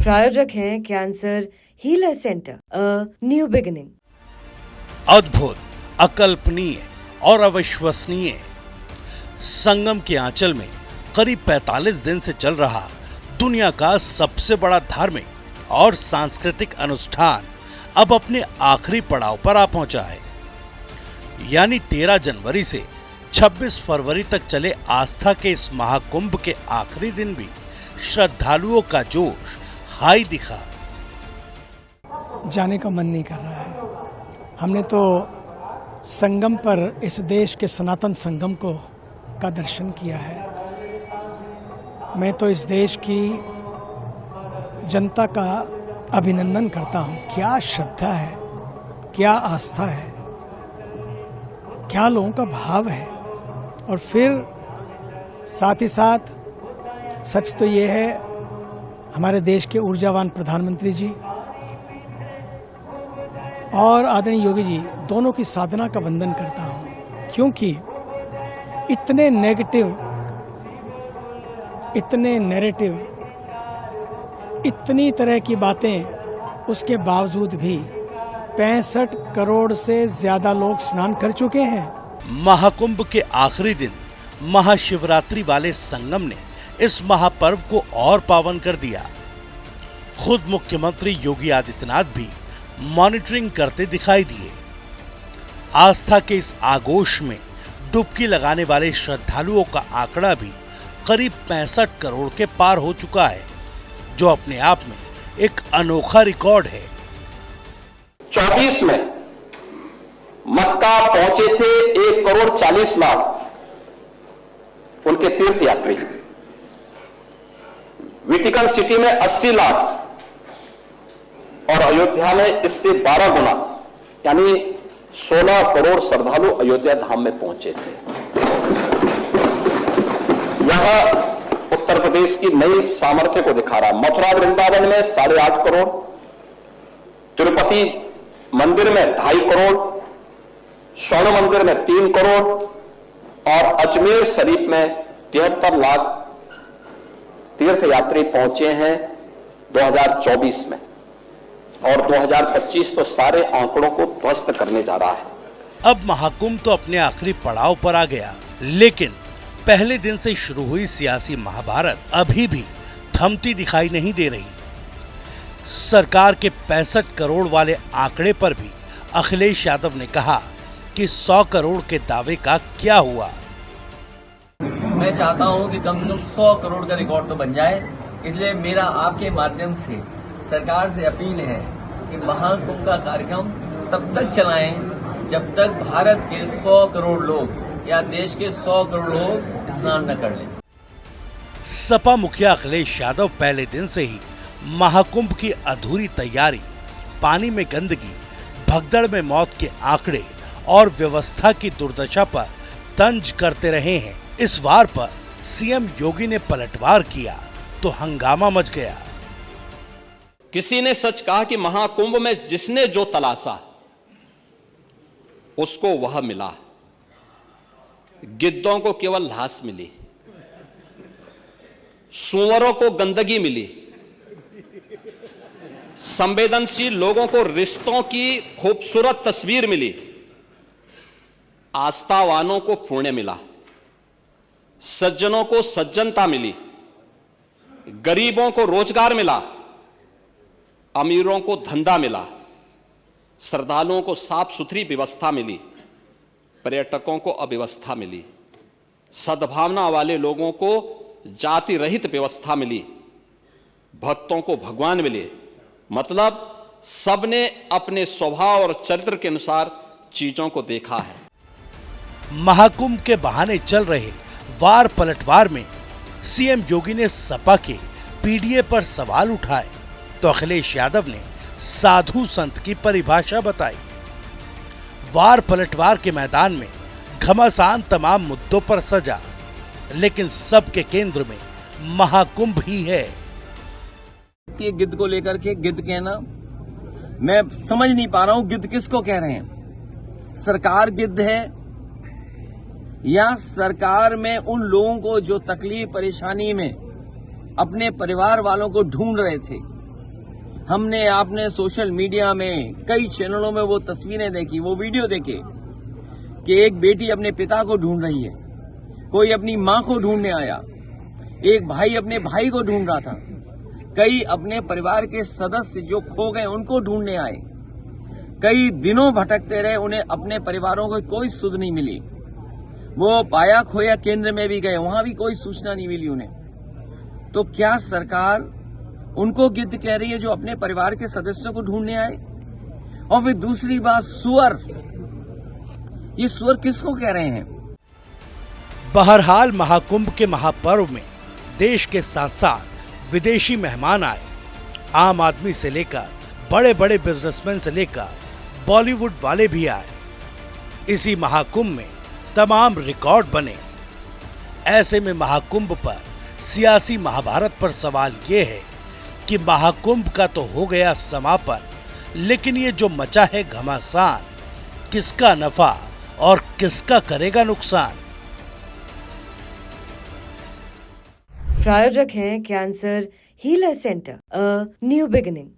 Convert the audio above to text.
प्रायोजक हैं cancer healer centre, a new beginning. अद्भुत, अकल्पनीय और अविश्वसनीय, संगम के आंचल में करीब 45 दिन से चल रहा दुनिया का सबसे बड़ा धार्मिक और सांस्कृतिक अनुष्ठान अब अपने आखिरी पड़ाव पर आ पहुंचा है। यानी 13 जनवरी से 26 फरवरी तक चले आस्था के इस महाकुंभ के आखिरी दिन भी श्रद्धालुओं का जोश हाई दिखा। जाने का मन नहीं कर रहा है। हमने तो संगम पर इस देश के सनातन संगम का दर्शन किया है। मैं तो इस देश की जनता का अभिनंदन करता हूँ। क्या श्रद्धा है, क्या आस्था है, क्या लोगों का भाव है। और फिर साथ ही साथ सच तो ये है, हमारे देश के ऊर्जावान प्रधानमंत्री जी और आदरणीय योगी जी दोनों की साधना का वंदन करता हूं, क्योंकि इतने नेगेटिव, इतने नैरेटिव, इतनी तरह की बातें, उसके बावजूद भी 65 करोड़ से ज्यादा लोग स्नान कर चुके हैं। महाकुंभ के आखिरी दिन महाशिवरात्रि वाले संगम ने इस महापर्व को और पावन कर दिया। खुद मुख्यमंत्री योगी आदित्यनाथ भी मॉनिटरिंग करते दिखाई दिए। आस्था के इस आगोश में डुबकी लगाने वाले श्रद्धालुओं का आंकड़ा भी करीब 65 करोड़ के पार हो चुका है, जो अपने आप में एक अनोखा रिकॉर्ड है। 24 में मक्का पहुंचे थे 1 करोड़ 40 लाख उनके तीर्थ यात्री। वेटिकन सिटी में 80 लाख और अयोध्या में इससे 12 गुना यानी 16 करोड़ श्रद्धालु अयोध्या धाम में पहुंचे थे। यह उत्तर प्रदेश की नई सामर्थ्य को दिखा रहा। मथुरा वृंदावन में 8.5 करोड़, तिरुपति मंदिर में 2.5 करोड़, स्वर्ण मंदिर में 3 करोड़ और अजमेर शरीफ में 73 लाख तीर्थयात्री पहुंचे हैं 2024 में। और 2025 तो सारे आंकड़ों को ध्वस्त करने जा रहा है। अब महाकुंभ तो अपने आखिरी पड़ाव पर आ गया, लेकिन पहले दिन से शुरू हुई सियासी महाभारत अभी भी थमती दिखाई नहीं दे रही। सरकार के 65 करोड़ वाले आंकड़े पर भी अखिलेश यादव ने कहा कि 100 करोड़ के दावे का क्या हुआ। मैं चाहता हूं कि कम से कम 100 करोड़ का रिकॉर्ड तो बन जाए। इसलिए मेरा आपके माध्यम से सरकार से अपील है कि महाकुंभ का कार्यक्रम तब तक चलाएं जब तक भारत के 100 करोड़ लोग या देश के 100 करोड़ लोग स्नान न कर लें। सपा मुखिया अखिलेश यादव पहले दिन से ही महाकुंभ की अधूरी तैयारी, पानी में गंदगी, भगदड़ में मौत के आंकड़े और व्यवस्था की दुर्दशा पर तंज करते रहे हैं। इस वार पर सीएम योगी ने पलटवार किया तो हंगामा मच गया। किसी ने सच कहा कि महाकुंभ में जिसने जो तलाशा उसको वह मिला। गिद्धों को केवल लाश मिली, सूअरों को गंदगी मिली, संवेदनशील लोगों को रिश्तों की खूबसूरत तस्वीर मिली, आस्थावानों को पुण्य मिला, सज्जनों को सज्जनता मिली, गरीबों को रोजगार मिला, अमीरों को धंधा मिला, श्रद्धालुओं को साफ सुथरी व्यवस्था मिली, पर्यटकों को अव्यवस्था मिली, सद्भावना वाले लोगों को जाति रहित व्यवस्था मिली, भक्तों को भगवान मिले। मतलब सबने अपने स्वभाव और चरित्र के अनुसार चीजों को देखा है। महाकुंभ के बहाने चल रहे वार पलटवार में सीएम योगी ने सपा के पीडीए पर सवाल उठाए तो अखिलेश यादव ने साधु संत की परिभाषा बताई। वार पलटवार के मैदान में घमासान तमाम मुद्दों पर सजा, लेकिन सबके केंद्र में महाकुंभ ही है। ये गिद्ध को लेकर के गिद्ध कहना, मैं समझ नहीं पा रहा हूं गिद्ध किसको कह रहे हैं। सरकार गिद्ध है या सरकार में उन लोगों को जो तकलीफ परेशानी में अपने परिवार वालों को ढूंढ रहे थे, हमने आपने सोशल मीडिया में कई चैनलों में वो तस्वीरें देखी, वो वीडियो देखे कि एक बेटी अपने पिता को ढूंढ रही है, कोई अपनी मां को ढूंढने आया, एक भाई अपने भाई को ढूंढ रहा था, कई अपने परिवार के सदस्य जो खो गए उनको ढूंढने आए, कई दिनों भटकते रहे, उन्हें अपने परिवारों को कोई सुध नहीं मिली। वो पाया खोया केंद्र में भी गए, वहां भी कोई सूचना नहीं मिली उन्हें। तो क्या सरकार उनको गिद्ध कह रही है जो अपने परिवार के सदस्यों को ढूंढने आए? और फिर दूसरी बात, सुअर, ये सुअर किसको कह रहे हैं? बहरहाल महाकुंभ के महापर्व में देश के साथ साथ विदेशी मेहमान आए। आम आदमी से लेकर बड़े बड़े बिजनेसमैन से लेकर बॉलीवुड वाले भी आए। इसी महाकुंभ में तमाम रिकॉर्ड बने। ऐसे में महाकुंभ पर सियासी महाभारत पर सवाल ये है कि महाकुंभ का तो हो गया समापन, लेकिन ये जो मचा है घमासान, किसका नफा और किसका करेगा नुकसान? प्रायोजक हैं cancer healer centre, a new beginning.